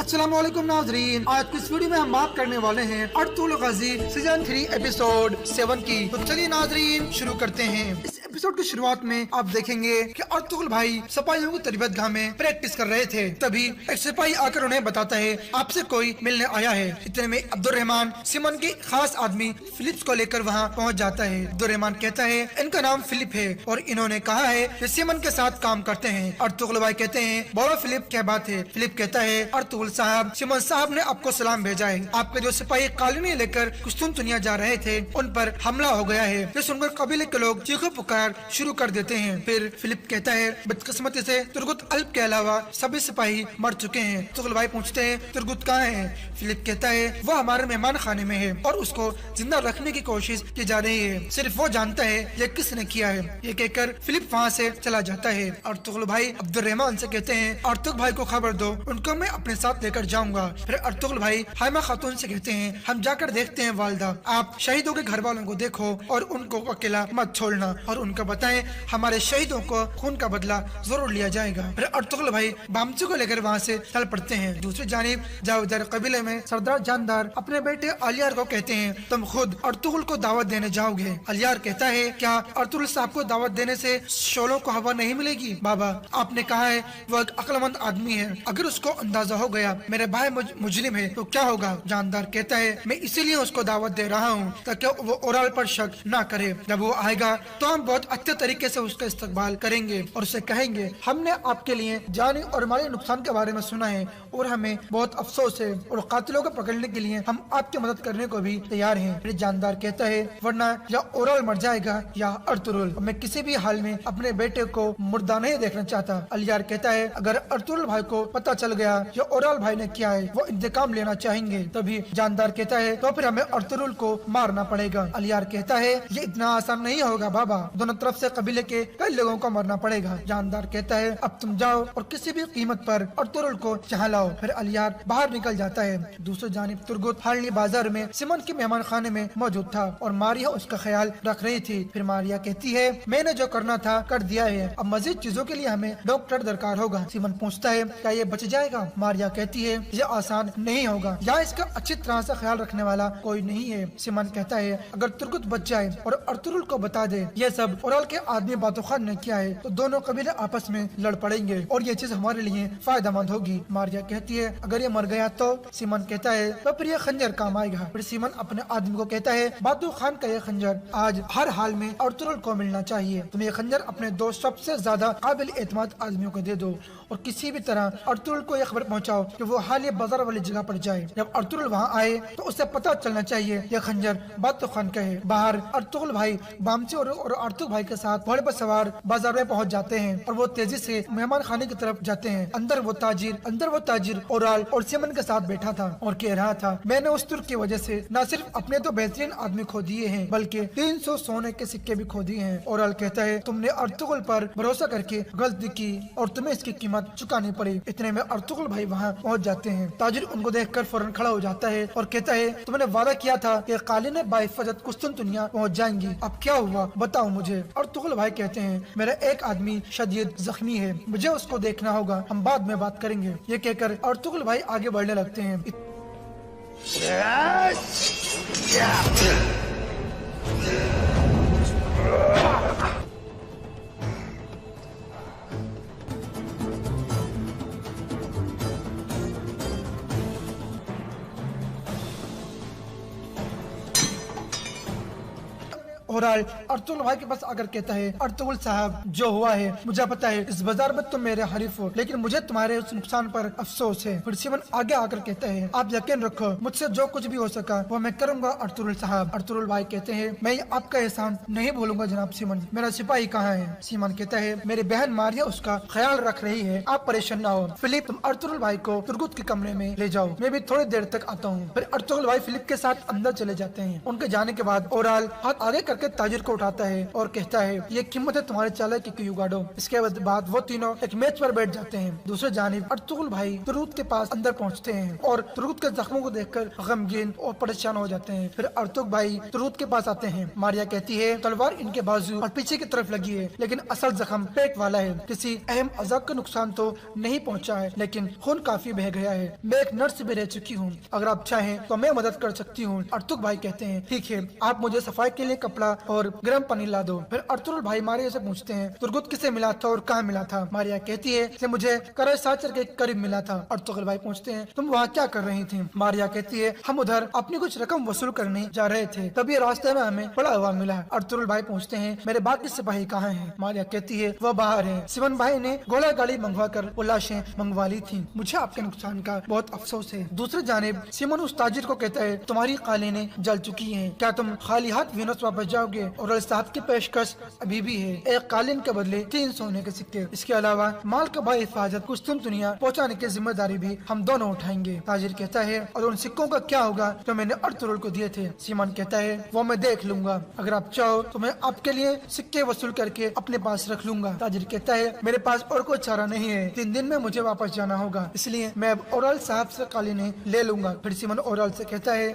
अस्सलामुअलैकुम नाज़रीन, आज की इस वीडियो में हम बात करने वाले हैं अर्तुगरुल गाजी सीजन 3 एपिसोड 7 की। तो चलिए नाज़रीन शुरू करते हैं। इस एपिसोड की शुरुआत में आप देखेंगे कि अर्तुगरुल भाई सिपाहियों की तरबियत गाह में प्रैक्टिस कर रहे थे। तभी एक सिपाही आकर उन्हें बताता है आपसे कोई मिलने आया है। इतने में अब्दुर्रहमान सिमन के खास आदमी फिलिप्स को लेकर वहाँ पहुँच जाता है। अब्दुर्रहमान कहता है इनका नाम फिलिप है और इन्होंने कहा है कि सिमन के साथ काम करते हैं। अर्तुगरुल भाई कहते हैं बोलो फिलिप क्या बात है। फिलिप कहता है अर्तुगरुल साहब, सिमन साहब ने आपको सलाम भेजा है। आपके जो सिपाही कॉलोनी लेकर कुस्तुनतुनिया जा रहे थे उन पर हमला हो गया है। ये सुनकर कबीले के लोग चीखो पुकार शुरू कर देते हैं। फिर फिलिप कहता है बदकिस्मती से तुर्गुत अल्प के अलावा सभी सिपाही मर चुके हैं। अर्तुगरुल भाई पूछते हैं तुर्गुत कहाँ है। फिलिप कहता है वो हमारे मेहमान खाने में है और उसको जिंदा रखने की कोशिश की जा रही है। सिर्फ वो जानता है ये किसने किया है। ये कहकर फिलिप वहाँ से चला जाता है। अर्तुगरुल भाई अब्दुर्रहमान से कहते हैं अर्तुग भाई को खबर दो, उनको मैं अपने साथ लेकर जाऊंगा। फिर अर्तुगरुल भाई हाइमा खातून से कहते हैं हम जाकर देखते हैं वालदा, आप शहीदों के घर वालों को देखो और उनको अकेला मत छोड़ना और उनको बताएं हमारे शहीदों को खून का बदला जरूर लिया जाएगा। फिर अर्तुगरुल भाई बामचू को लेकर वहाँ से चल पड़ते हैं। दूसरी जानिब जावेदर कबीले में सरदार जानदार अपने बेटे अलियार को कहते हैं तुम खुद अर्तुगरुल को दावत देने जाओगे। अलियार कहता है क्या अर्तुगरुल साहब को दावत देने से शोलों को हवा नहीं मिलेगी? बाबा आपने कहा है वो एक अक्लमंद आदमी है, अगर उसको अंदाजा हो गया मेरे भाई मुजरिम है तो क्या होगा? जानदार कहता है मैं इसीलिए उसको दावत दे रहा हूँ ताकि वो ओराल पर शक ना करे। जब वो आएगा तो हम बहुत अच्छे तरीके से उसका इस्तकबाल करेंगे और उसे कहेंगे हमने आपके लिए जानी और माली नुकसान के बारे में सुना है और हमें बहुत अफसोस है और कातिलों को पकड़ने के लिए हम आपकी मदद करने को भी तैयार हैं। फिर जानदार कहता है वरना या ओराल मर जाएगा या अर्तुगरुल, मैं किसी भी हाल में अपने बेटे को मुर्दा नहीं देखना चाहता। अलियार कहता है अगर अर्तुगरुल भाई को पता चल गया या ओराल भाई ने किया है वो इंतकाम लेना चाहेंगे। तभी जानदार कहता है तो फिर हमें अर्तुगरुल को मारना पड़ेगा। अलियार कहता है ये इतना आसान नहीं होगा बाबा, दोनों तरफ से कबीले के कई लोगों को मरना पड़ेगा। जानदार कहता है अब तुम जाओ और किसी भी कीमत पर अर्तुगरुल को यहाँ लाओ। फिर अलियार बाहर निकल जाता है। दूसरी जानिब तुर्गुत हारली बाजार में सिमन के मेहमान खाने में मौजूद था और मारिया उसका ख्याल रख रही थी। फिर मारिया कहती है मैंने जो करना था कर दिया है, अब मजीद चीजों के लिए हमें डॉक्टर दरकार होगा। सिमन पूछता है क्या ये बच जाएगा? मारिया कहती है ये आसान नहीं होगा, यहाँ इसका अच्छी तरह से ख्याल रखने वाला कोई नहीं है। सिमन कहता है अगर तुर्गुत बच जाए और अर्तुगरुल को बता दे ये सब ओराल के आदमी बातोखान ने किया है तो दोनों कबीले आपस में लड़ पड़ेंगे और ये चीज हमारे लिए फायदेमंद होगी। मारिया कहती है अगर ये मर गया तो? सिमन कहता है तो फिर ये खंजर काम आएगा। फिर सिमन अपने आदमी को कहता है बातू खान का ये खंजर आज हर हाल में अर्तुगरुल को मिलना चाहिए, तुम ये खंजर अपने दो सबसे ज्यादा काबिल एतमाद आदमियों को दे दो और किसी भी तरह अर्तुगरुल को यह खबर पहुंचाओ कि वो हालिया बाजार वाली जगह पर जाए। जब अर्तुगरुल वहां आए तो उसे पता चलना चाहिए यह खंजर बातू खान का है। बाहर अर्तुगरुल भाई बामची और अर्तुग भाई के साथ घोड़े पर सवार बाजार में पहुंच जाते हैं और वो तेजी से मेहमान खाने की तरफ जाते हैं। अंदर वो ताजिर ओराल और सिमन के साथ बैठा था और कह रहा था मैंने उस तुर्क की वजह से न सिर्फ अपने तो बेहतरीन आदमी खो दिए हैं बल्कि 300 सोने के सिक्के भी खो दिए हैं। ओराल कहता है तुमने अर्तुगरुल पर भरोसा करके गलती की और तुम्हें इसकी कीमत चुकानी पड़ी। इतने में अर्तुगरुल भाई वहाँ पहुँच जाते हैं। ताजिर उनको देखकर फौरन खड़ा हो जाता है और कहता है तुमने वादा किया था कि कालीने बाहिफाजत कुस्तुनतुनिया पहुँच जाएंगी, अब क्या हुआ बताओ मुझे। अर्तुगरुल भाई कहते हैं मेरा एक आदमी शदीद जख्मी है, मुझे उसको देखना होगा, हम बाद में बात करेंगे। ये कहकर अर्तुगरुल भाई आगे बढ़ने लगते हैं। ओराल अर्तुगरुल भाई के पास आकर कहता है, अर्तुगरुल साहब जो हुआ है मुझे पता है, इस बाजार में तुम मेरे हरीफ हो, लेकिन मुझे तुम्हारे उस नुकसान पर अफसोस है। फिर सीमन आगे आकर कहता है, आप यकीन रखो मुझसे जो कुछ भी हो सका वो मैं करूंगा अर्तुगरुल साहब। अर्तुगरुल भाई कहते हैं, मैं आपका एहसान नहीं भूलूंगा जनाब सीमन। मेरा सिपाही कहाँ है? सीमन कहता है, मेरी बहन मारिया उसका ख्याल रख रही है, आप परेशान ना हो। फिलिप तुम अर्तुगरुल भाई को तुर्गुत के कमरे में ले जाओ, मैं भी थोड़ी देर तक आता हूँ। फिर अर्तुगरुल भाई फिलिप के साथ अंदर चले जाते हैं। उनके जाने के बाद ओराल हाथ आगे करके ताजिर को उठाता है और कहता है, ये कीमत है तुम्हारे चालाकी की युगाड़ो। इसके बाद वो तीनों एक मेज पर बैठ जाते हैं। दूसरे जानिब अर्तुगरुल भाई तुर्गुत के पास अंदर पहुँचते हैं और तुर्गुत के जख्मों को देखकर गमगीन और परेशान हो जाते हैं। फिर अर्तुग भाई तुर्गुत के पास आते हैं। मारिया कहती है, तलवार इनके बाजू और पीछे की तरफ लगी है, लेकिन असल जख्म पेट वाला है। किसी अहम अज़ा का नुकसान तो नहीं पहुंचा है, लेकिन खून काफी बह गया है। मैं एक नर्स भी रह चुकी हूँ, अगर आप चाहें तो मैं मदद कर सकती हूँ। अर्तुग भाई कहते हैं, ठीक है, आप मुझे सफाई के लिए कपड़ा और गर्म पानी ला दो। फिर अर्तुगरुल भाई मारिया से पूछते हैं, तुर्गुत किसे मिला था और कहाँ मिला था? मारिया कहती है कि मुझे करे साचर के करीब मिला था। अर्तुगरुल भाई पूछते हैं, तुम वहाँ क्या कर रही थी? मारिया कहती है, हम उधर अपनी कुछ रकम वसूल करने जा रहे थे, तभी रास्ते में हमें बड़ा हुआ मिला। अर्तुगरुल भाई पूछते हैं, मेरे बाकी सिपाही कहाँ हैं? मारिया कहती है, वह बाहर है। सीमन भाई ने घोड़ा गाड़ी मंगवा कर वो लाशें मंगवा ली थी। मुझे आपके नुकसान का बहुत अफसोस है। दूसरी जानिब सीमन उस ताजिर को कहता है, तुम्हारी कालीनें जल चुकी हैं, क्या तुम खाली हाथ वेनस वापस जाओगे? और साहब की पेशकश अभी भी है, एक कालीन के बदले 3 सोने के सिक्के। इसके अलावा माल का भाई हिफाजत कुछ तुम दुनिया पहुँचाने की जिम्मेदारी भी हम दोनों उठाएंगे। ताजिर कहता है, और उन सिक्कों का क्या होगा जो मैंने अर्तुगरुल को दिए थे? सीमन कहता है, वो मैं देख लूंगा, अगर आप चाहो तो मैं आपके लिए सिक्के वसूल करके अपने पास रख लूंगा। ताजिर कहता है, मेरे पास और कोई चारा नहीं है, 3 दिन में मुझे वापस जाना होगा, इसलिए मैं अब ओराल साहब से कालीनें ले लूंगा। फिर सीमन ओराल से कहता है,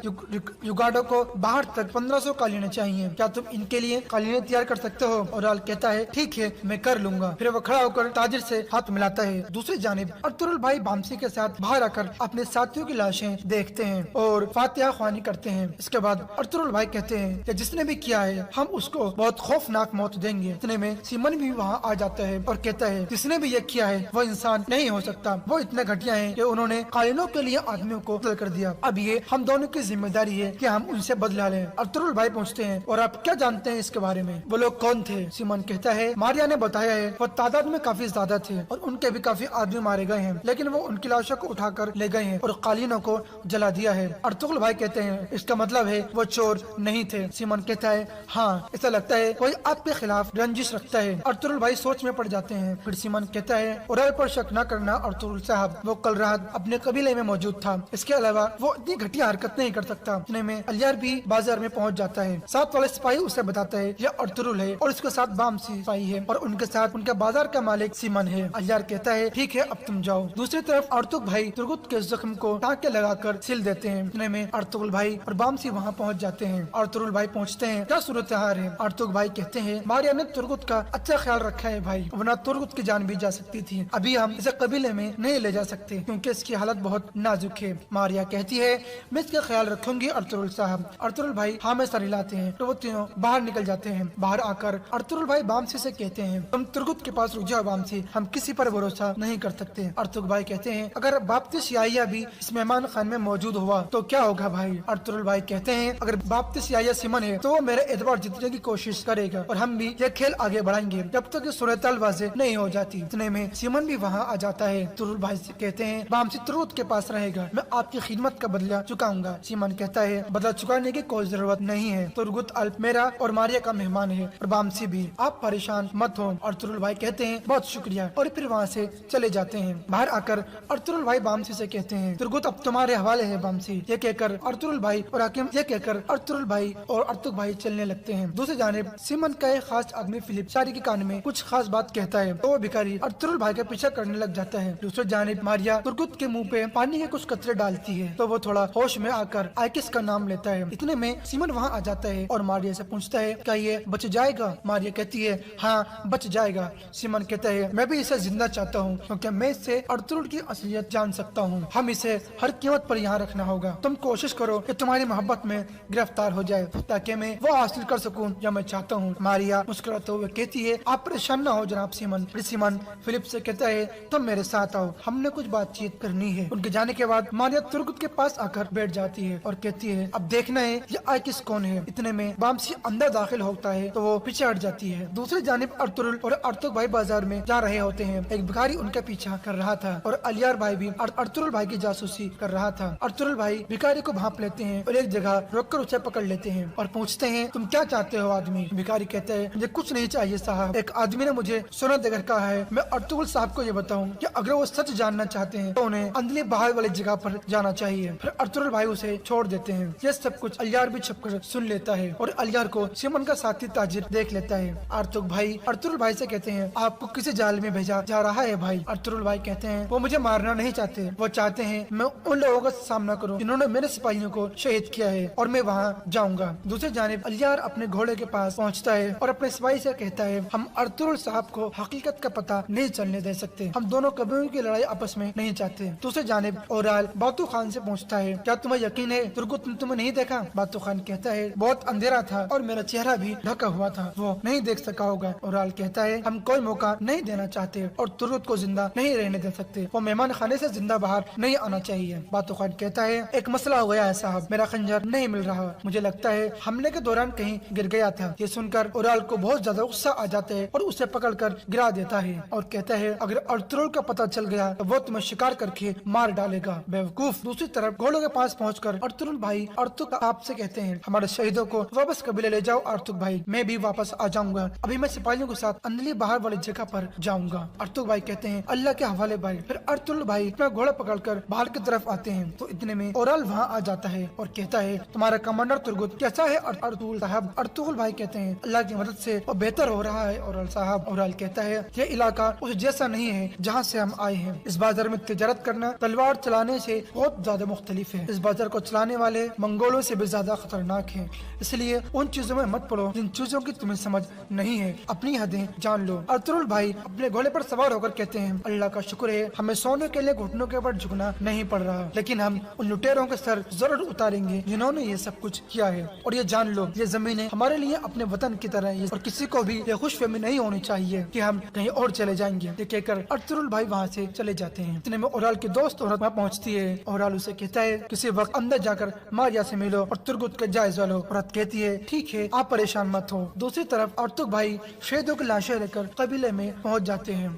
युगाडो को बाहर तक 1500 कालीनें चाहिए, क्या तुम इनके लिए कालीनें तैयार कर सकते हो? ओराल कहता है, ठीक है, मैं कर लूंगा। फिर वो खड़ा होकर ताजिर से हाथ मिलाता है। दूसरी जानिब अर्तुगरुल भाई बामसी के साथ बाहर आकर अपने साथियों की लाशें देखते हैं और फातिहा ख्वानी करते हैं। इसके बाद अर्तुगरुल भाई कहते हैं कि जिसने भी किया है हम उसको बहुत खौफनाक मौत देंगे। इतने में सीमन भी वहाँ आ जाता है और कहता है, जिसने भी ये किया है वो इंसान नहीं हो सकता, वो इतने घटिया हैं कि उन्होंने कालीनों के लिए आदमियों को कत्ल कर दिया। अब ये हम दोनों की जिम्मेदारी है कि हम उनसे बदला लें। अर्तुगरुल भाई पूछते हैं, और आप क्या जानते हैं इसके बारे में? वो लोग कौन थे? सीमन कहता है, मारिया ने बताया है, वो तादाद में काफी ज्यादा थे और उनके भी काफी आदमी मारे गए हैं, लेकिन वो उनकी लाशों को उठाकर ले गए हैं और कालीनों को जला दिया है। अर्तुगरुल भाई कहते हैं, इसका मतलब है वो चोर नहीं थे। सीमन कहता है, हाँ, ऐसा लगता है कोई आपके खिलाफ रंजिश रखता है। अर्तुगरुल भाई सोच में पड़ जाते हैं। फिर सीमन कहता है, ओराल पर शक न करना अर्तुगरुल साहब, वो कल रात अपने कबीले में मौजूद था, इसके अलावा वो इतनी घटिया हरकत नहीं कर सकता। इतने में अलियार भी बाजार में पहुंच जाता है। साथ वाले सिपाही उसे बताता है, यह अर्तुगरुल है और इसके साथ बामसी सिपाही है और उनके साथ उनके बाजार का मालिक सीमन है। अलियार कहता है, ठीक है, अब तुम जाओ। दूसरी तरफ अर्तुग भाई तुर्गुत के जख्म को टाँके लगाकर सिल देते हैं। इतने में अर्तुगरुल भाई और बामसी वहाँ पहुँच जाते हैं। अर्तुगरुल भाई पहुँचते हैं, क्या सूरत हाल है? अर्तुग भाई कहते हैं, मारिया ने तुर्गुत का अच्छा ख्याल रखा है भाई, वरना तुर्गुत की जान भी जा सकती थी। अभी हम इसे कबीले में नहीं ले जा सकते क्योंकि इसकी हालत बहुत नाजुक है। मारिया कहती है, मैं इसका ख्याल रखूंगी अर्तुगरुल साहब। अर्तुगरुल भाई हाँ में सर हिलाते हैं तो वो तीनों बाहर निकल जाते हैं। बाहर आकर अर्तुगरुल भाई बामसी से कहते हैं, तुम तुर्गुत के पास रुक जाओ बामसी, हम किसी पर भरोसा नहीं कर सकते। अर्तुग भाई कहते हैं, अगर बाप्तिस याहिया भी इस मेहमान खान में मौजूद हुआ तो क्या होगा भाई? अर्तुगरुल भाई कहते हैं, अगर बाप्तिस याहिया सीमन है तो वो मेरे एतबार जीतने की कोशिश करेगा और हम भी ये खेल आगे बढ़ाएंगे जब तक ये सूरत वाज़ेह नहीं हो जाती। इतने में सीमन भी वहाँ आ जाता है। तुर्गुत भाई से कहते हैं, बामसी तुर्गुत के पास रहेगा, मैं आपकी खिदमत का बदला चुकाऊंगा। सीमन कहता है, बदला चुकाने की कोई जरूरत नहीं है, तुर्गुत अल्प मेरा और मारिया का मेहमान है और बामसी भी, आप परेशान मत हो। अर्तुगरुल भाई कहते हैं, बहुत शुक्रिया, और फिर वहाँ से चले जाते हैं। बाहर आकर अर्तुगरुल भाई बामसी से कहते हैं, तुर्गुत अब तुम्हारे हवाले है बामसी। ये कहकर अर्तुगरुल भाई और हाकिम ये कहकर अर्तुगरुल भाई और अर्तुग भाई चलने लगते हैं। दूसरी जानिब सीमन का एक खास आदमी फिलिप शारी के कान में कुछ खास बात कहता है तो वो भिखारी अर्तुगरुल भाई का पीछा करने लग जाता है। दूसरी जानिब मारिया तुर्गुत के मुंह पे पानी के कुछ कतरे डालती है तो वो थोड़ा होश में आकर आइकिस का नाम लेता है। इतने में सीमन वहाँ आ जाता है और मारिया से पूछता है, क्या ये बच जाएगा? मारिया कहती है, हाँ बच जाएगा। सीमन कहता है, मैं भी इसे जिंदा चाहता हूँ क्योंकि मैं इससे अर्तुगरुल की असलियत जान सकता हूँ, हम इसे हर कीमत पर यहाँ रखना होगा। तुम कोशिश करो कि तुम्हारी मोहब्बत में गिरफ्तार हो जाए ताकि मैं वो हासिल कर सकूँ जो मैं चाहता हूँ। मारिया मुस्कुराते हुए कहती है, आप परेशान न हो जनाब सीमन। सीमन फिलिप से कहता है, तुम मेरे साथ आओ, हमने कुछ बातचीत करनी है। उनके जाने के बाद मारिया तुर्गुत के पास आकर बैठ जाती है और कहती है, अब देखना है ये आइकिस कौन है। इतने में बामसी रामसी अंदर दाखिल होता है तो वो पीछे हट जाती है। दूसरी जानिब अर्तुगरुल और अर्तुग भाई बाजार में जा रहे होते हैं। एक भिखारी उनका पीछा कर रहा था और अलियार भाई भी अर्तुगरुल भाई की जासूसी कर रहा था। अर्तुगरुल भाई भिखारी को भांप लेते हैं और एक जगह रोककर उसे पकड़ लेते हैं और पूछते हैं, तुम क्या चाहते हो आदमी? भिखारी कहते हैं, मुझे कुछ नहीं चाहिए साहब, एक आदमी ने मुझे सोना देकर कहा है मैं अर्तुगरुल साहब को ये बताऊं कि अगर वो सच जानना चाहते हैं तो उन्हें अंदली बाहर वाली जगह पर जाना चाहिए। फिर अर्तुगरुल भाई उसे छोड़ देते हैं। ये सब कुछ अलियार भी छुपकर सुन लेता है और अलियार को सिमन का साथी ताजिर देख लेता है। अर्तुग भाई अर्तुगरुल भाई से कहते हैं, आपको किसी जाल में भेजा जा रहा है भाई? अर्तुगरुल भाई कहते हैं, वो मुझे मारना नहीं चाहते, वो चाहते हैं मैं उन लोगों का सामना करूं जिन्होंने मेरे सिपाहियों को शहीद किया है और मैं वहां जाऊंगा। दूसरी जानिब अलियार अपने घोड़े के पास पहुंचता है और अपने सिपाही से कहता है, हम अर्तुगरुल साहब को हकीकत का पता नहीं चलने दे सकते, हम दोनों कबिलों की लड़ाई आपस में नहीं चाहते। दूसरी जानिब ओराल बातू खान से पूछता है, क्या तुम्हें यकीन है तुर्गुत ने तुम्हें नहीं देखा? बातू खान कहता है, बहुत अंधेरा था और मेरा चेहरा भी ढका हुआ था, वो नहीं देख सका होगा। ओराल कहता है, हम कोई मौका नहीं देना चाहते और तुर्गुत को जिंदा नहीं रहने दे सकते, वो मेहमान खाने से जिंदा बाहर नहीं आना चाहिए। बातू खान कहता है, एक मसला हो गया है साहब, मेरा खंजर नहीं मिल रहा, मुझे लगता है हमले के दौरान कहीं गिर गया था। ये सुनकर ओराल को बहुत ज्यादा गुस्सा आ जाता है और उसे पकड़कर गिरा देता है और कहता है, अगर अर्तुगरुल का पता चल गया तो वो तुम्हें शिकार करके मार डालेगा, बेवकूफ। दूसरी तरफ घोड़ों के पास पहुंचकर अर्तुगरुल भाई अर्तुग आपसे कहते हैं, हमारे शहीदों को वापस कबीले ले जाओ। अर्तुग भाई, मैं भी वापस आ जाऊंगा, अभी मैं सिपाहियों के साथ अंदली बाहर वाली जगह पर जाऊंगा। अर्तुग भाई कहते हैं, अल्लाह के हवाले भाई। फिर अर्तुगरुल भाई अपना घोड़ा पकड़कर बाहर की तरफ आते हैं तो इतने में ओराल वहाँ आ जाता है और कहता है, तुम्हारा कमांडर तुर्गुत कैसा है अर्तुगरुल साहब? अर्तुगरुल भाई कहते हैं, अल्लाह की मदद से वो बेहतर हो रहा है ओराल साहब। ओराल कहता है, ये इलाका उस जैसा नहीं है जहाँ से हम आए हैं, इस बाजार में तिजारत करना तलवार चलाने से बहुत ज्यादा मुख्तलिफ है, इस बाजार को चलाने वाले मंगोलों से भी ज्यादा खतरनाक है, इसलिए उन चीजों में मत पड़ो जिन चीजों की तुम्हें समझ नहीं है, अपनी हदें जान लो। अर्तुगरुल भाई अपने घोड़े पर सवार होकर कहते हैं, अल्लाह का शुक्र है हमें सोने के लिए घुटनों के ऊपर झुकना नहीं पड़ रहा, लेकिन हम उन लुटेरों के सर जरूर उतारेंगे जिन्होंने ये सब कुछ किया है। और ये जान लो, ये जमीनें हमारे लिए अपने वतन की तरह है और किसी को भी ये खुशफहमी नहीं होनी चाहिए कि हम कहीं और चले जाएंगे। ये कहकर अर्तुगरुल भाई वहाँ से चले जाते हैं। इतने में ओराल की दोस्त औरत वहाँ पहुँचती है। ओराल उसे कहता है, किसी वक्त अंदर जाकर मारिया से मिलो और तुर्गुत का जायजा लो। औरत कहती है, ठीक है, आप परेशान मत हो। दूसरी तरफ अर्तुग भाई शहीदों की लाशें लेकर कबीले में पहुँच जाते हैं।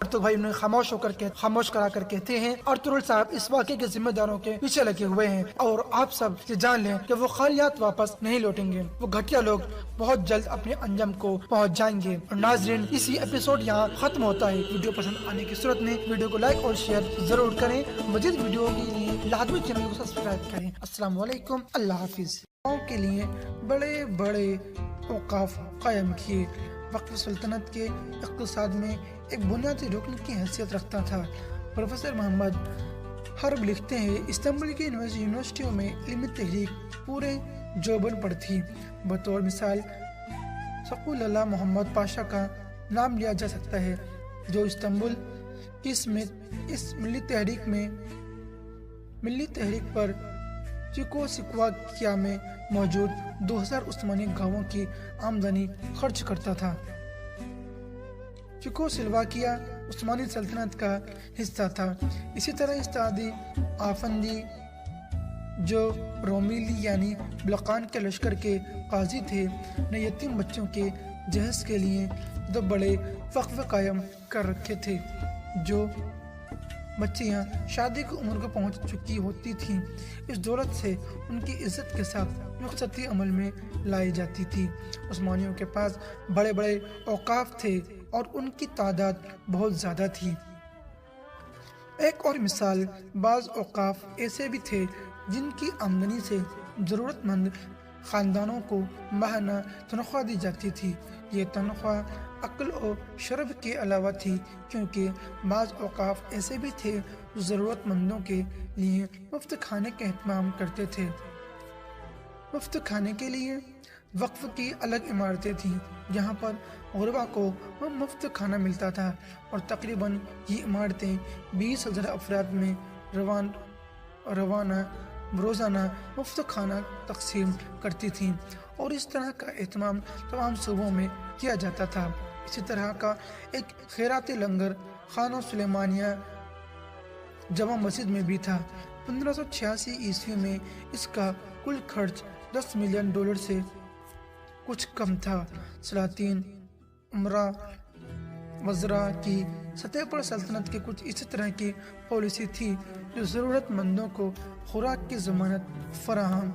तो भाई उन्हें खामोश कराकर कहते हैं, अर्तुगरुल साहब इस वाक़े के जिम्मेदारों के पीछे लगे हुए हैं और आप सब ये जान लें कि वो खालियात वापस नहीं लौटेंगे, वो घटिया लोग बहुत जल्द अपने अंजाम को पहुंच जाएंगे। और नाजरीन, इसी एपिसोड यहाँ खत्म होता है। वीडियो पसंद आने की सूरत में वीडियो को लाइक और शेयर जरूर करें। मजीद वीडियो के लिए लाजमी चैनल को सब्सक्राइब करें। अस्सलाम वालेकुम, अल्लाह हाफिज। के लिए बड़े बड़े औकाफ कायम किए, वक्फ सल्तनत के इक़्तिसाद में एक बुनियादी रुकन की हैसियत रखता था। प्रोफेसर मोहम्मद हर्ब लिखते हैं, इस्तांबुल की यूनिवर्सिटियों में इल्मी तहरीक पूरे जोबन पर थी। बतौर मिसाल सक़ुल्लाह मोहम्मद पाशा का नाम लिया जा सकता है, जो इस्तांबुल इस मिली तहरीक पर चेकोस्लोवाकिया में मौजूद 2000 उस्मानी गांवों की आमदनी खर्च करता था। चेकोस्लोवाकिया उस्मानी सल्तनत का हिस्सा था। इसी तरह इस्तादी आफंदी, जो रोमिली यानी बलकान के लश्कर के काजी थे, ने यतीम बच्चों के जहेज के लिए 2 बड़े वक्फ कायम कर रखे थे। जो बच्चियाँ शादी की उम्र को पहुँच चुकी होती थीं, इस दौलत से उनकी इज्जत के साथ रुखसती अमल में लाई जाती थी। उस्मानियों के पास बड़े बड़े औकाफ थे और उनकी तादाद बहुत ज़्यादा थी। एक और मिसाल, बाज़ औकाफ ऐसे भी थे जिनकी आमदनी से ज़रूरतमंद ख़ानदानों को माहाना तनख्वाह दी जाती थी। ये तनख्वाह अक्ल और शरब के अलावा थी, क्योंकि बाज़ औकाफ ऐसे भी थे जो ज़रूरतमंदों के लिए मुफ्त खाने का एहतमाम करते थे। मुफ्त खाने के लिए وقف کی الگ عمارتیں تھیں جہاں پر غربا کو مفت کھانا ملتا تھا، اور تقریباً یہ عمارتیں 20,000 افراد میں روزانہ مفت کھانا تقسیم کرتی تھیں، اور اس طرح کا اہتمام تمام صوبوں میں کیا جاتا تھا۔ اسی طرح کا ایک خیراتی لنگر خانہ سلیمانیہ جامع مسجد میں بھی تھا۔ 1586 عیسوی میں اس کا کل خرچ $10 ملین سے کچھ کم تھا۔ سلاطین، امراء، وزراء کی سطح پر سلطنت کی کچھ اسی طرح کی پالیسی تھی جو ضرورت مندوں کو خوراک کی ضمانت فراہم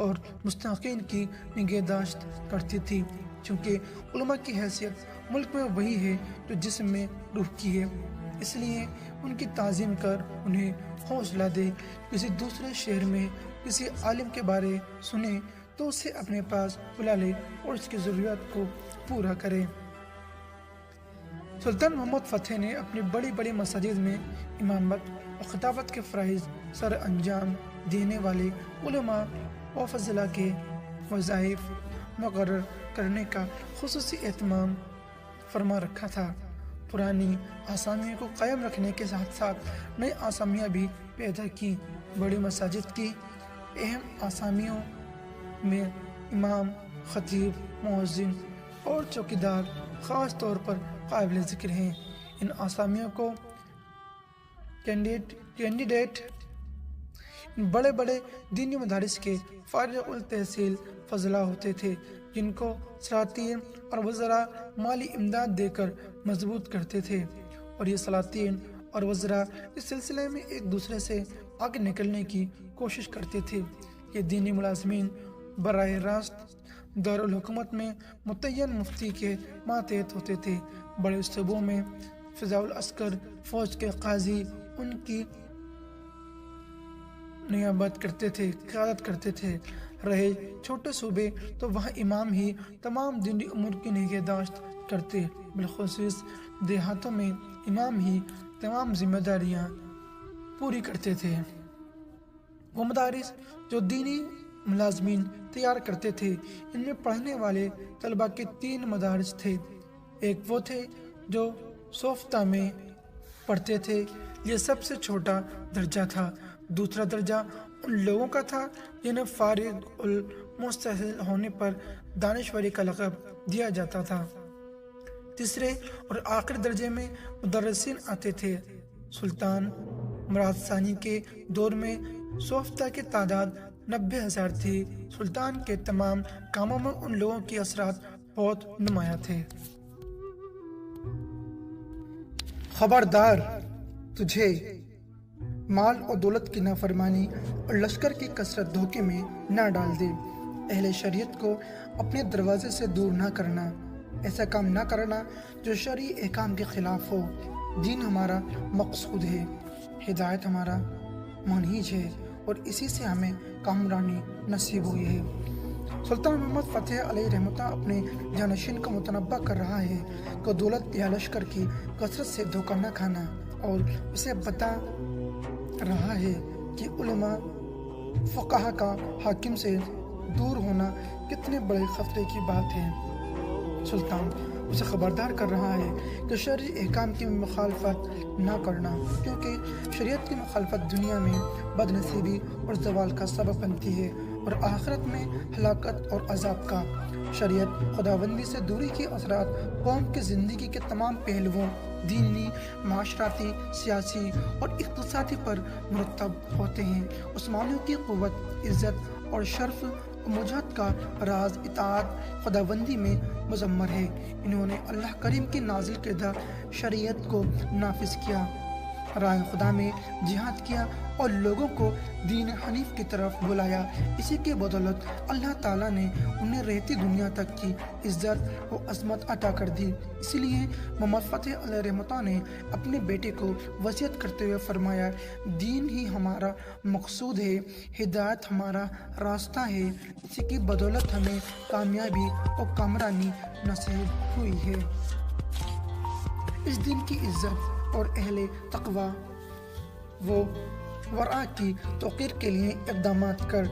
اور مستحقین کی نگہداشت کرتی تھی، چونکہ علماء کی حیثیت ملک میں وہی ہے جو جسم میں روح کی ہے، اس لیے ان کی تعظیم کر انہیں حوصلہ دے۔ کسی دوسرے شہر میں کسی عالم کے بارے سنے تو اسے اپنے پاس بلا لے اور اس کی ضروریات کو پورا کرے۔ سلطان محمد فتح نے اپنی بڑی بڑی مساجد میں امامت اور خطابت کے فرائض سر انجام دینے والے علماء و فضلاء کے وظائف مقرر کرنے کا خصوصی اہتمام فرما رکھا تھا۔ پرانی آسامیوں کو قائم رکھنے کے ساتھ ساتھ نئی آسامیاں بھی پیدا کی۔ بڑی مساجد کی اہم آسامیوں میں امام، خطیب، مؤذن اور چوکیدار خاص طور پر قابل ذکر ہیں۔ ان آسامیوں کو کینڈیڈیٹ بڑے بڑے دینی مدارس کے فارغ التحصیل فضلاء ہوتے تھے، جن کو سلاطین اور وزراء مالی امداد دے کر مضبوط کرتے تھے، اور یہ سلاطین اور وزراء اس سلسلے میں ایک دوسرے سے آگے نکلنے کی کوشش کرتے تھے۔ یہ دینی ملازمین براہ راست دارالحکومت میں متعین مفتی کے ماتحت ہوتے تھے۔ بڑے صوبوں میں فضاء العسکر فوج کے قاضی ان کی نیابت کرتے تھے، قیادت کرتے تھے۔ رہے چھوٹے صوبے تو وہاں امام ہی تمام دینی امور کی نگہداشت کرتے، بالخصوص دیہاتوں میں امام ہی تمام ذمہ داریاں پوری کرتے تھے۔ وہ مدارس جو دینی ملازمین تیار کرتے تھے، ان میں پڑھنے والے طلباء کے 3 مدارس تھے۔ ایک وہ تھے جو صوفتہ میں پڑھتے تھے، یہ سب سے چھوٹا درجہ تھا۔ دوسرا درجہ ان لوگوں کا تھا جنہیں فارغ المستحصل ہونے پر دانشوری کا لقب دیا جاتا تھا۔ تیسرے اور آخری درجے میں مدرسین آتے تھے۔ سلطان مراد ثانی کے دور میں صوفتہ کی تعداد 90,000 تھی۔ سلطان کے تمام کاموں میں ان لوگوں کی اثرات بہت نمایاں تھے۔ خبردار، تجھے مال اور دولت کی نافرمانی اور لشکر کی کثرت دھوکے میں نہ ڈال دے۔ اہل شریعت کو اپنے دروازے سے دور نہ کرنا، ایسا کام نہ کرنا جو شرعی احکام کے خلاف ہو۔ دین ہمارا مقصود ہے، ہدایت ہمارا منہج ہے، اور اسی سے ہمیں کامرانی نصیب ہوئی ہے۔ سلطان محمد فتح علیہ رحمتہ اپنے جانشین کو متنبہ کر رہا ہے کہ دولت یا لشکر کی کثرت سے دھوکہ نہ کھانا، اور اسے بتا رہا ہے کہ علماء فقہا کا حاکم سے دور ہونا کتنے بڑے خطرے کی بات ہے۔ سلطان اسے خبردار کر رہا ہے کہ شرعی احکام کی مخالفت نہ کرنا، کیونکہ شریعت کی مخالفت دنیا میں بد نصیبی اور زوال کا سبب بنتی ہے، اور آخرت میں ہلاکت اور عذاب کا۔ شریعت خداوندی سے دوری کے اثرات قوم کی زندگی کے تمام پہلوؤں، دینی، معاشرتی، سیاسی اور اقتصادی پر مرتب ہوتے ہیں۔ عثمانیوں کی قوت، عزت اور شرف و مجاہد کا راز اطاعت خداوندی میں مضمر ہے۔ انہوں نے اللہ کریم کی نازل کردہ شریعت کو نافذ کیا، راہ خدا میں جہاد کیا اور لوگوں کو دین حنیف کی طرف بلایا۔ اسی کے بدولت اللہ تعالیٰ نے انہیں رہتی دنیا تک کی عزت و عظمت عطا کر دی۔ اسی لیے محمد فتح علیہ رحمتہ نے اپنے بیٹے کو وصیت کرتے ہوئے فرمایا، دین ہی ہمارا مقصود ہے، ہدایت ہمارا راستہ ہے، اسی کی بدولت ہمیں کامیابی اور کامرانی نصیب ہوئی ہے۔ اس دین کی عزت اور اہل تقوی و ورع کی توقیر کے لیے اقدامات کر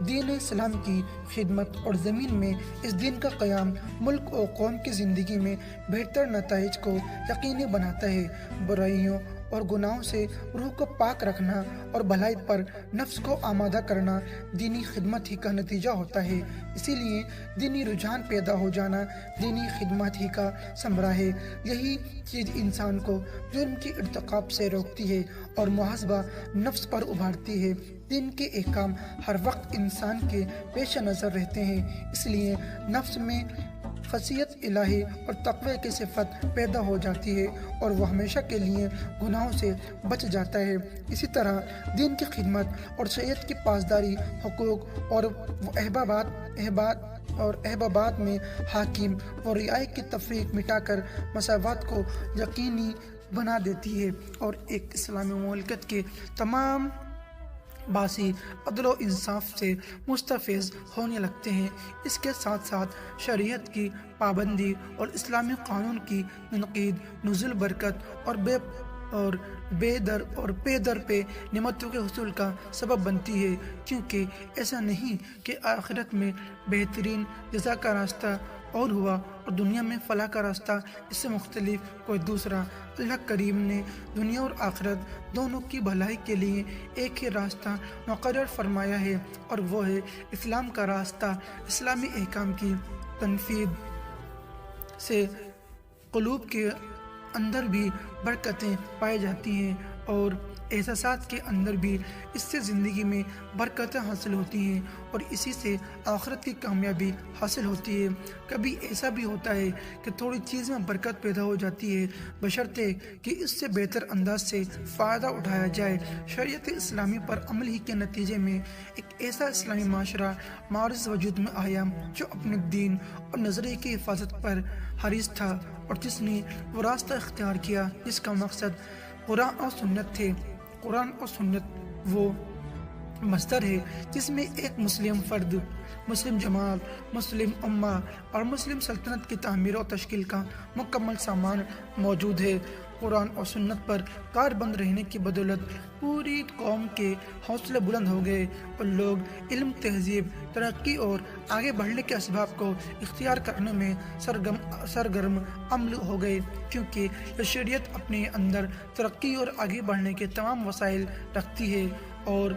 دین اسلام کی خدمت اور زمین میں اس دین کا قیام ملک اور قوم کی زندگی میں بہتر نتائج کو یقینی بناتا ہے۔ برائیوں اور گناہوں سے روح کو پاک رکھنا اور بھلائی پر نفس کو آمادہ کرنا دینی خدمت ہی کا نتیجہ ہوتا ہے۔ اسی لیے دینی رجحان پیدا ہو جانا دینی خدمت ہی کا ثمرہ ہے۔ یہی چیز انسان کو جرم کی ارتکاب سے روکتی ہے اور محاسبہ نفس پر ابھارتی ہے۔ دین کے احکام ہر وقت انسان کے پیش نظر رہتے ہیں، اس لیے نفس میں خشیت الہی اور تقوی کی صفت پیدا ہو جاتی ہے اور وہ ہمیشہ کے لیے گناہوں سے بچ جاتا ہے۔ اسی طرح دین کی خدمت اور شریعت کی پاسداری حقوق اور احبابات میں حاکم و رعایا کی تفریق مٹا کر مساوات کو یقینی بنا دیتی ہے اور ایک اسلامی مملکت کے تمام باسی عدل و انصاف سے مستفیض ہونے لگتے ہیں۔ اس کے ساتھ ساتھ شریعت کی پابندی اور اسلامی قانون کی تنقید نزول برکت اور بے در پہ نعمتوں کے حصول کا سبب بنتی ہے، کیونکہ ایسا نہیں کہ آخرت میں بہترین جزا کا راستہ اور ہوا اور دنیا میں فلاح کا راستہ اس سے مختلف کوئی دوسرا۔ اللہ کریم نے دنیا اور آخرت دونوں کی بھلائی کے لیے ایک ہی راستہ مقرر فرمایا ہے اور وہ ہے اسلام کا راستہ۔ اسلامی احکام کی تنفیذ سے قلوب کے اندر بھی برکتیں پائی جاتی ہیں اور احساسات کے اندر بھی، اس سے زندگی میں برکتیں حاصل ہوتی ہیں اور اسی سے آخرت کی کامیابی حاصل ہوتی ہے۔ کبھی ایسا بھی ہوتا ہے کہ تھوڑی چیز میں برکت پیدا ہو جاتی ہے بشرطے کہ اس سے بہتر انداز سے فائدہ اٹھایا جائے۔ شریعت اسلامی پر عمل ہی کے نتیجے میں ایک ایسا اسلامی معاشرہ معرض وجود میں آیا جو اپنے دین اور نظریے کی حفاظت پر حریص تھا اور جس نے وہ راستہ اختیار کیا جس کا مقصد قرآن اور سنت تھے۔ قرآن اور سنت وہ مصدر ہے جس میں ایک مسلم فرد، مسلم جماعت، مسلم امہ اور مسلم سلطنت کی تعمیر و تشکیل کا مکمل سامان موجود ہے۔ قرآن اور سنت پر کاربند رہنے کی بدولت پوری قوم کے حوصلے بلند ہو گئے اور لوگ علم، تہذیب، ترقی اور آگے بڑھنے کے اسباب کو اختیار کرنے میں سرگرم عمل ہو گئے، کیونکہ یہ شریعت اپنے اندر ترقی اور آگے بڑھنے کے تمام وسائل رکھتی ہے اور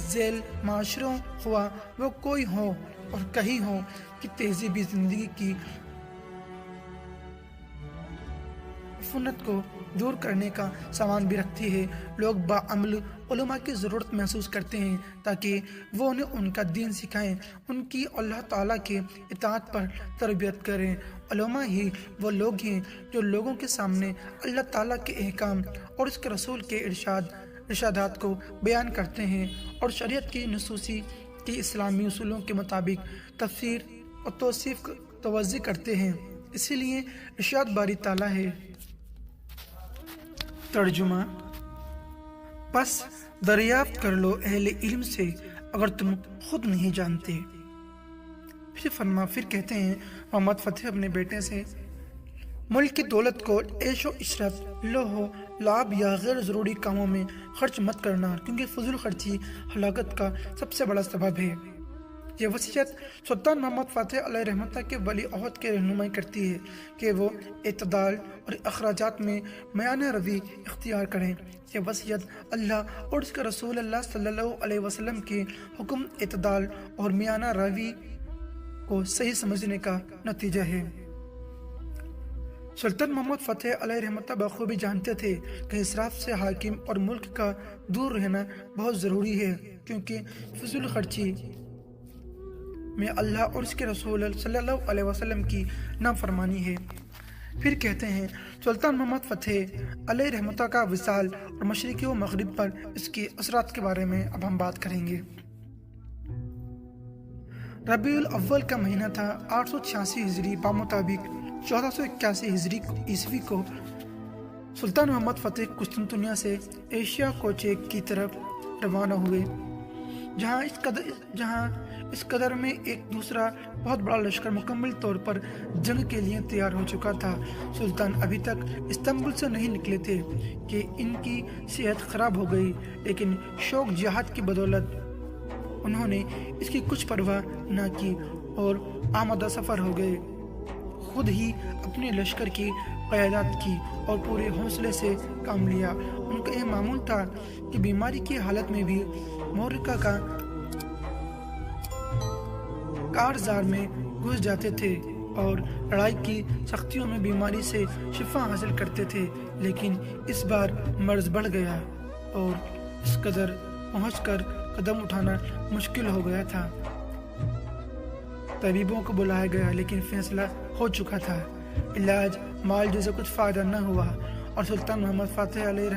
ذیل معاشروں خواہ وہ کوئی ہو اور کہیں ہو کہ تہذیبی زندگی کی فنت کو دور کرنے کا سامان بھی رکھتی ہے۔ لوگ باعمل علماء کی ضرورت محسوس کرتے ہیں تاکہ وہ انہیں ان کا دین سکھائیں، ان کی اللہ تعالیٰ کے اطاعت پر تربیت کریں۔ علماء ہی وہ لوگ ہیں جو لوگوں کے سامنے اللہ تعالیٰ کے احکام اور اس کے رسول کے ارشادات کو بیان کرتے ہیں اور شریعت کی نصوص کی اسلامی اصولوں کے مطابق تفسیر اور توضیح کرتے ہیں۔ اسی لیے ارشاد باری تعالیٰ ہے۔ ترجمہ: پس دریافت کر لو اہل علم سے اگر تم خود نہیں جانتے۔ پھر کہتے ہیں محمد فتح اپنے بیٹے سے، ملک کی دولت کو عیش و عشرت، لوہ لعب یا غیر ضروری کاموں میں خرچ مت کرنا، کیونکہ فضول خرچی ہلاکت کا سب سے بڑا سبب ہے۔ یہ وصیت سلطان محمد فاتح علیہ رحمتہ کے ولی عہد کی رہنمائی کرتی ہے کہ وہ اعتدال اور اخراجات میں میانہ روی اختیار کریں۔ یہ وصیت اللہ اور اس کے رسول اللہ صلی اللہ علیہ وسلم کے حکم اعتدال اور میانہ روی کو صحیح سمجھنے کا نتیجہ ہے۔ سلطان محمد فتح علیہ رحمتہ بخوبی جانتے تھے کہ اسراف سے حاکم اور ملک کا دور رہنا بہت ضروری ہے، کیونکہ فضول خرچی میں اللہ اور اس کے رسول صلی اللہ علیہ وسلم کی نافرمانی ہے۔ پھر کہتے ہیں سلطان محمد فتح علیہ رحمتہ کا وصال اور مشرقی و مغرب پر اس کے اثرات کے بارے میں اب ہم بات کریں گے۔ ربیع الاول کا مہینہ تھا 886 ہجری بمطابق 1481 ہجری عیسوی کو سلطان محمد فتح قسطنطنیہ سے ایشیا کوچیک کی طرف روانہ ہوئے، جہاں اس قدر میں ایک دوسرا بہت بڑا لشکر مکمل طور پر جنگ کے لیے تیار ہو چکا تھا۔ سلطان ابھی تک استنبول سے نہیں نکلے تھے کہ ان کی صحت خراب ہو گئی، لیکن شوق جہاد کی بدولت انہوں نے اس کی کچھ پرواہ نہ کی اور آمدہ سفر ہو گئے۔ خود ہی اپنے لشکر کی قیادت کی اور پورے حوصلے سے کام لیا۔ ان کا یہ معمول تھا کہ بیماری کی حالت میں بھی مورکہ کا کارزار میں گھس جاتے تھے اور لڑائی کی سختیوں میں بیماری سے شفا حاصل کرتے تھے، لیکن اس بار مرض بڑھ گیا اور اس قدر پہنچ کر قدم اٹھانا مشکل ہو گیا تھا۔ طبیبوں کو بلایا گیا لیکن فیصلہ ہو چکا تھا۔ علاج معالجے سے کچھ فائدہ نہ ہوا اور سلطان محمد فاتح علیہ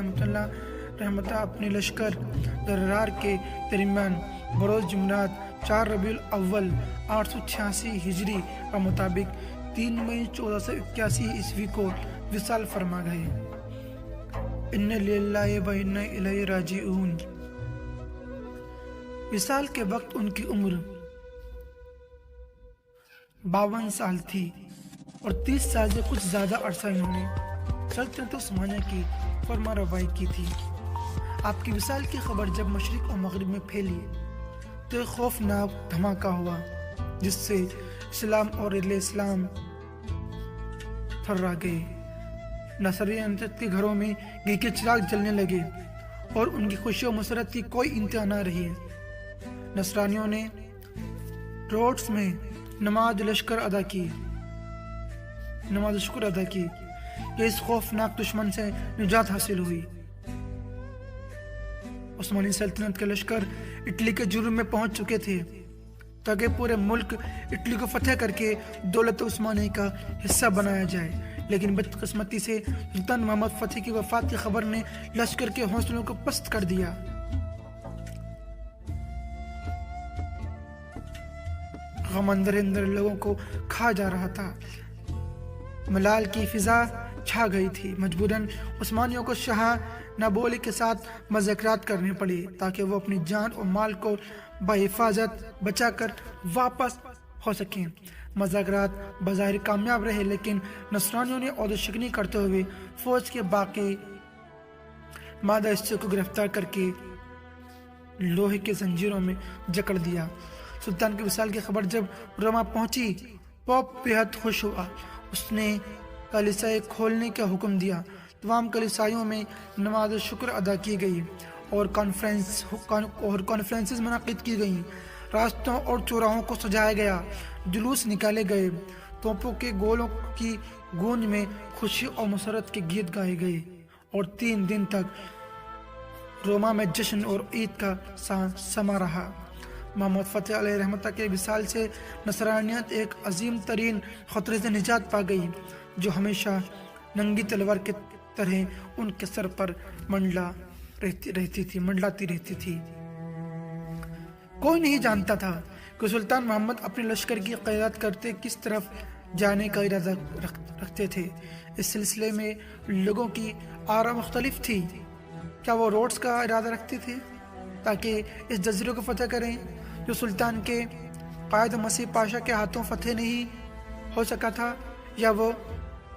رحمتہ اپنے لشکر درار کے درمیان بروز جمعرات 4 ربیع الاول 886 ہجری کا مطابق 3 مئی 1481 عیسوی کو وصال فرما گئے۔ اِنَّ لِلَّهِ وَإِنَّا إِلَيْهِ رَاجِعُونَ۔ وصال کے وقت ان کی عمر 52 سال تھی اور 30 سال سے کچھ زیادہ عرصہ انہوں نے سلطنت عثمانیہ کی فرما روائی کی تھی۔ آپ کی وصال کی خبر جب مشرق اور مغرب میں پھیلی تو ایک خوفناک دھماکہ ہوا جس سے اسلام اور اہل اسلام تھرا گئے۔ نصرانیت کے گھروں میں گھی کے چراغ جلنے لگے اور ان کی خوشی و مسرت کی کوئی انتہا نہ رہی۔ نصرانیوں نے روڈس میں نماز شکر ادا کی کہ اس خوفناک دشمن سے نجات حاصل ہوئی۔ عثمانی سلطنت کے لشکر اٹلی کے جنوب میں پہنچ چکے تھے تاکہ پورے ملک اٹلی کو فتح کر کے دولت عثمانی کا حصہ بنایا جائے، لیکن بدقسمتی سے سلطان محمد فتح کی وفات کی خبر نے لشکر کے حوصلوں کو پست کر دیا۔ غم اندر لوگوں کو کھا جا رہا تھا۔ ملال کی فضا چھا گئی تھی۔ مجبوراً عثمانیوں کو شاہ نابولی کے ساتھ مذاکرات کرنے پڑے تاکہ وہ اپنی جان اور مال کو بحفاظت بچا کر واپس ہو سکیں۔ مذاکرات بظاہر کامیاب رہے لیکن نصرانیوں نے عہدہ شکنی کرتے ہوئے فوج کے باقی مادہ حصے کو گرفتار کر کے لوہے کے زنجیروں میں جکڑ دیا۔ سلطان کی وصال کی خبر جب روما پہنچی، پوپ بہت خوش ہوا۔ اس نے کلیسائیں کھولنے کا حکم دیا۔ تمام کلیسائیوں میں نماز شکر ادا کی گئی اور کانفرنسز منعقد کی گئیں۔ راستوں اور چوراہوں کو سجایا گیا، جلوس نکالے گئے، توپوں کے گولوں کی گونج میں خوشی اور مسرت کے گیت گائے گئے اور 3 دن تک روما میں جشن اور عید کا سما رہا۔ محمد فتح علیہ رحمتہ کے وصال سے نصرانیت ایک عظیم ترین خطرے سے نجات پا گئی جو ہمیشہ ننگی تلوار کی طرح ان کے سر پر منڈلاتی رہتی تھی۔ کوئی نہیں جانتا تھا کہ سلطان محمد اپنے لشکر کی قیادت کرتے کس طرف جانے کا ارادہ رکھتے تھے۔ اس سلسلے میں لوگوں کی آرا مختلف تھی۔ کیا وہ روڈس کا ارادہ رکھتے تھے تاکہ اس جزیرے کو فتح کریں جو سلطان کے قائد مسیح پاشا کے ہاتھوں فتح نہیں ہو سکا تھا، یا وہ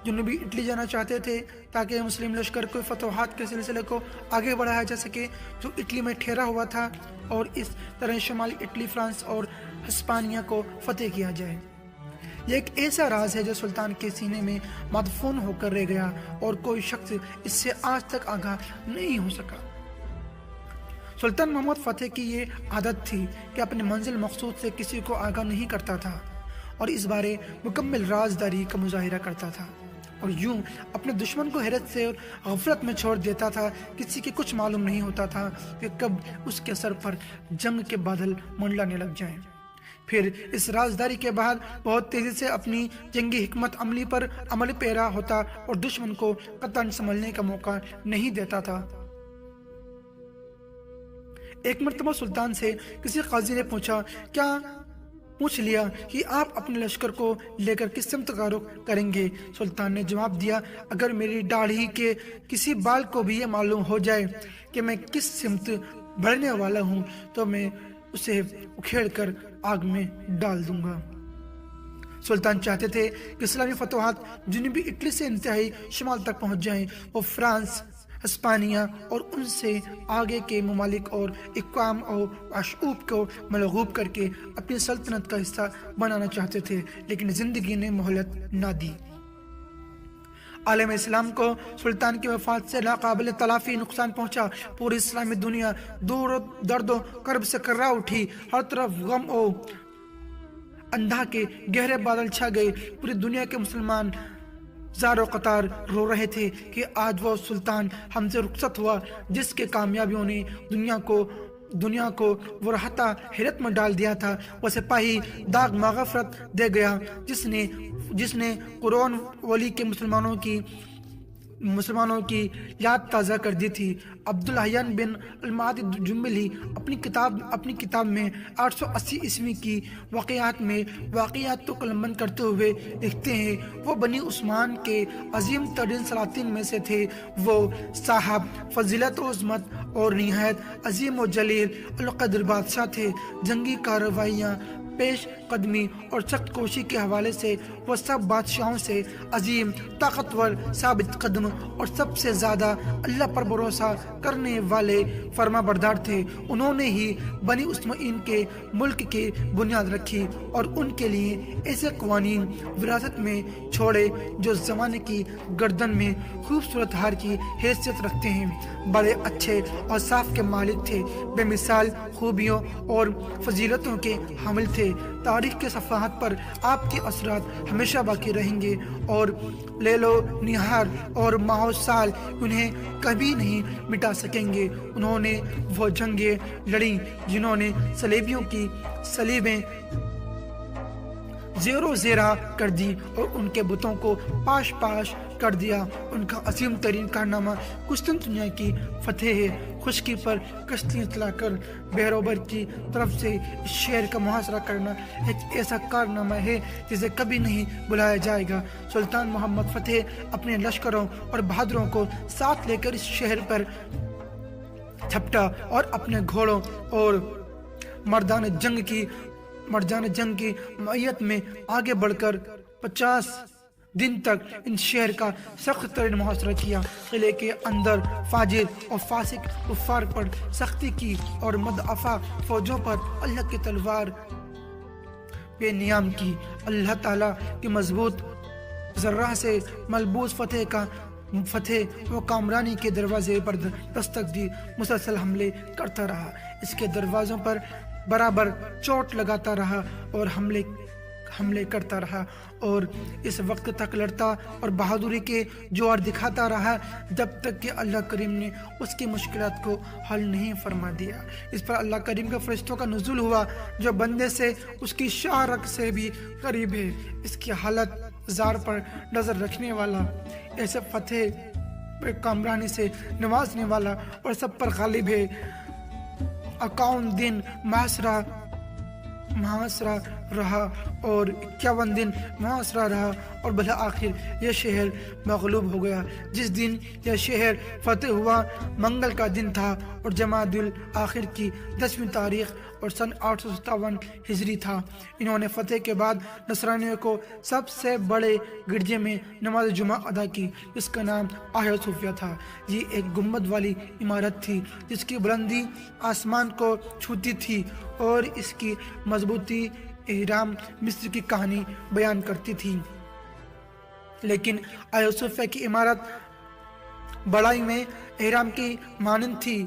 جنوبی اٹلی جانا چاہتے تھے تاکہ مسلم لشکر کو فتوحات کے سلسلے کو آگے بڑھایا جا سکے جو اٹلی میں ٹھہرا ہوا تھا اور اس طرح شمالی اٹلی، فرانس اور ہسپانیہ کو فتح کیا جائے۔ یہ ایک ایسا راز ہے جو سلطان کے سینے میں مدفون ہو کر رہ گیا اور کوئی شخص اس سے آج تک آگاہ نہیں ہو سکا۔ سلطان محمد فتح کی یہ عادت تھی کہ اپنی منزل مقصود سے کسی کو آگاہ نہیں کرتا تھا اور اس بارے مکمل رازداری کا مظاہرہ کرتا تھا اور یوں اپنے دشمن کو حیرت سے اور غفلت میں چھوڑ دیتا تھا۔ کسی کے کچھ معلوم نہیں ہوتا تھا کہ کب اس کے سر پر جنگ کے بادل منڈلانے لگ جائیں۔ پھر اس رازداری کے بعد بہت تیزی سے اپنی جنگی حکمت عملی پر عمل پیرا ہوتا اور دشمن کو قطعاً سنبھلنے کا موقع نہیں دیتا تھا۔ ایک مرتبہ سلطان سے کسی قاضی نے پوچھ لیا کہ آپ اپنے لشکر کو لے کر کس سمت کا رخ کریں گے؟ سلطان نے جواب دیا، اگر میری داڑھی کے کسی بال کو بھی یہ معلوم ہو جائے کہ میں کس سمت بڑھنے والا ہوں تو میں اسے اکھیڑ کر آگ میں ڈال دوں گا۔ سلطان چاہتے تھے کہ اسلامی فتوحات جنوبی اٹلی سے انتہائی شمال تک پہنچ جائیں۔ وہ فرانس، ہسپانیہ اور ان سے آگے کے ممالک اور اقوام اور اشعوب کو ملغوب کر کے اپنی سلطنت کا حصہ بنانا چاہتے تھے، لیکن زندگی نے مہلت نہ دی۔ عالم اسلام کو سلطان کی وفات سے ناقابل تلافی نقصان پہنچا۔ پوری اسلامی دنیا درد و کرب سے کرا اٹھی، ہر طرف غم و اندھا کے گہرے بادل چھا گئے۔ پوری دنیا کے مسلمان زار و قطار رو رہے تھے کہ آج وہ سلطان ہم سے رخصت ہوا جس کے کامیابیوں نے دنیا کو ورہتا حیرت میں ڈال دیا تھا۔ وہ سپاہی داغ مغفرت دے گیا جس نے قرون ولی کے مسلمانوں کی یاد تازہ کر دی تھی۔ عبدالحیان بن المعاد جملی اپنی کتاب میں 880 عیسوی کی واقعات کو قلمبند کرتے ہوئے لکھتے ہیں، وہ بنی عثمان کے عظیم ترین سلاطین میں سے تھے۔ وہ صاحب فضیلت و عظمت اور نہایت عظیم و جلیل القدر بادشاہ تھے۔ جنگی کارروائیاں، پیش قدمی اور سخت کوشی کے حوالے سے وہ سب بادشاہوں سے عظیم، طاقتور، ثابت قدم اور سب سے زیادہ اللہ پر بھروسہ کرنے والے فرما بردار تھے۔ انہوں نے ہی بنی اسماعیل کے ملک کی بنیاد رکھی اور ان کے لیے ایسے قوانین وراثت میں چھوڑے جو زمانے کی گردن میں خوبصورت ہار کی حیثیت رکھتے ہیں۔ بڑے اچھے اور صاف کے مالک تھے، بے مثال خوبیوں اور فضیلتوں کے حامل تھے۔ تاریخ کے صفحات پر آپ کے اثرات ہمیشہ باقی رہیں گے اور لیل و نہار اور ماہ و سال انہیں کبھی نہیں مٹا سکیں گے۔ انہوں نے وہ جنگیں لڑیں جنہوں نے صلیبیوں کی صلیبیں زیر و زیرہ کر دی اور ان کے بتوں کو پاش کر دیا۔ ان کا عظیم ترین کارنامہ قسطنطنیہ کی فتح ہے۔ خشکی پر کشتیاں چلا کر بحروبر کی طرف سے اس شہر کا محاصرہ کرنا ایک ایسا کارنامہ ہے جسے کبھی نہیں بلایا جائے گا۔ سلطان محمد فتح اپنے لشکروں اور بہادروں کو ساتھ لے کر اس شہر پر جھپٹا اور اپنے گھوڑوں اور مردان جنگ کی معیت میں آگے بڑھ کر 50 دن تک ان شہر کا سخت ترین محاصرہ کیا۔ قلعے کے اندر فاجر اور فاسق کفار پر سختی کی اور مضعفہ فوجوں پر اللہ کی تلوار بے نیام کی۔ اللہ تعالیٰ کی مضبوط ذرہ سے ملبوس فتح و کامرانی کے دروازے پر دستک دی، مسلسل حملے کرتا رہا، اس کے دروازوں پر برابر چوٹ لگاتا رہا اور حملے کرتا رہا اور اس وقت تک لڑتا اور بہادری کے جوہر دکھاتا رہا جب تک کہ اللہ کریم نے اس کی مشکلات کو حل نہیں فرما دیا۔ اس پر اللہ کریم کے فرشتوں کا نزول ہوا جو بندے سے اس کی شاہ رگ سے بھی قریب ہے، اس کی حالت زار پر نظر رکھنے والا، ایسے فتح کامرانی سے نوازنے والا اور سب پر غالب ہے۔ 51 دن محاصرہ رہا اور 51 دن محاصرہ رہا اور بالآخر یہ شہر مغلوب ہو گیا۔ جس دن یہ شہر فتح ہوا منگل کا دن تھا اور جمادی الاخر کی 10ویں تاریخ اور سن 857 ہجری تھا۔ انہوں نے فتح کے بعد نصرانیوں کو سب سے بڑے گرجے میں نماز جمعہ ادا کی جس کا نام آیا صوفیہ تھا۔ یہ ایک گنبد والی عمارت تھی جس کی بلندی آسمان کو چھوتی تھی اور اس کی مضبوطی اہرام مصر کی کہانی بیان کرتی تھی، لیکن آیا صوفیہ کی عمارت بڑائی میں اہرام کی مانند تھی،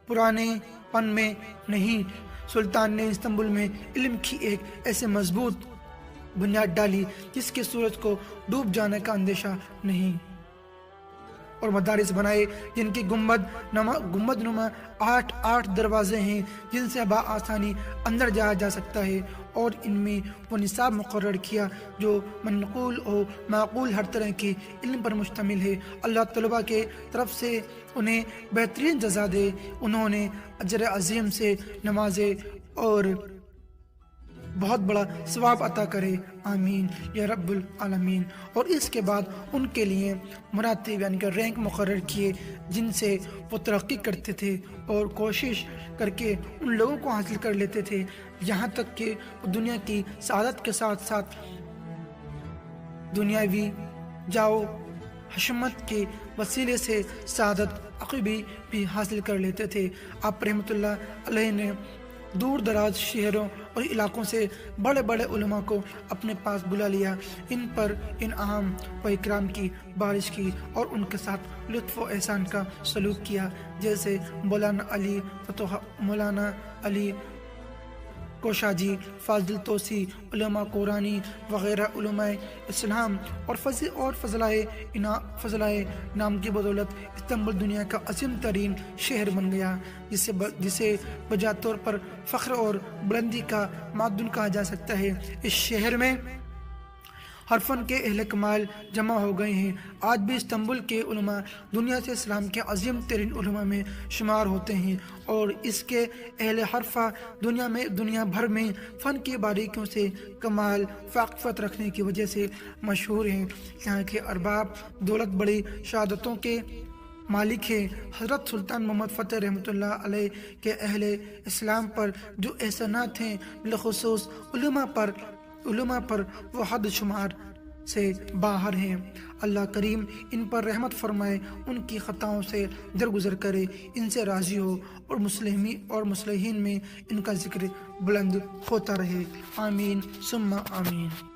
پرانے پن میں نہیں۔ سلطان نے استنبول میں علم کی ایک ایسے مضبوط بنیاد ڈالی جس کے سورج کو ڈوب جانے کا اندیشہ نہیں، اور مدارس بنائے جن کی گنبد نما 8 دروازے ہیں جن سے بآسانی اندر جایا جا سکتا ہے، اور ان میں وہ نصاب مقرر کیا جو منقول و معقول ہر طرح کے علم پر مشتمل ہے۔ اللہ طلباء کے طرف سے انہیں بہترین جزا دے، انہوں نے اجر عظیم سے نوازے اور بہت بڑا ثواب عطا کرے، آمین یا رب العالمین۔ اور اس کے بعد ان کے لیے مراتب یعنی کہ رینک مقرر کیے جن سے وہ ترقی کرتے تھے اور کوشش کر کے ان لوگوں کو حاصل کر لیتے تھے، یہاں تک کہ دنیا کی سعادت کے ساتھ ساتھ دنیاوی جاؤ حشمت کے وسیلے سے سعادت عقبی بھی حاصل کر لیتے تھے۔ آپ رحمۃ اللہ علیہ نے دور دراز شہروں اور علاقوں سے بڑے بڑے علماء کو اپنے پاس بلا لیا، ان پر انعام و اکرام کی بارش کی اور ان کے ساتھ لطف و احسان کا سلوک کیا، جیسے مولانا علی کوشاجی، فاضل توسی، علماء قرآنی وغیرہ علماء اسلام اور فضلائے نام کی بدولت استنبول دنیا کا عظیم ترین شہر بن گیا، جسے بجا طور پر فخر اور بلندی کا معدن کہا جا سکتا ہے۔ اس شہر میں ہر فن کے اہل کمال جمع ہو گئے ہیں۔ آج بھی استنبول کے علماء دنیا سے اسلام کے عظیم ترین علماء میں شمار ہوتے ہیں اور اس کے اہل حرفہ دنیا بھر میں فن کی باریکیوں سے کمال واقفیت رکھنے کی وجہ سے مشہور ہیں۔ یہاں کے ارباب دولت بڑی شہادتوں کے مالک ہے۔ حضرت سلطان محمد فتح رحمۃ اللہ علیہ کے اہل اسلام پر جو احسانات ہیں، بالخصوص علماء پر وہ حد شمار سے باہر ہیں۔ اللہ کریم ان پر رحمت فرمائے، ان کی خطاؤں سے درگزر کرے، ان سے راضی ہو اور مصلحین میں ان کا ذکر بلند ہوتا رہے۔ آمین ثم آمین۔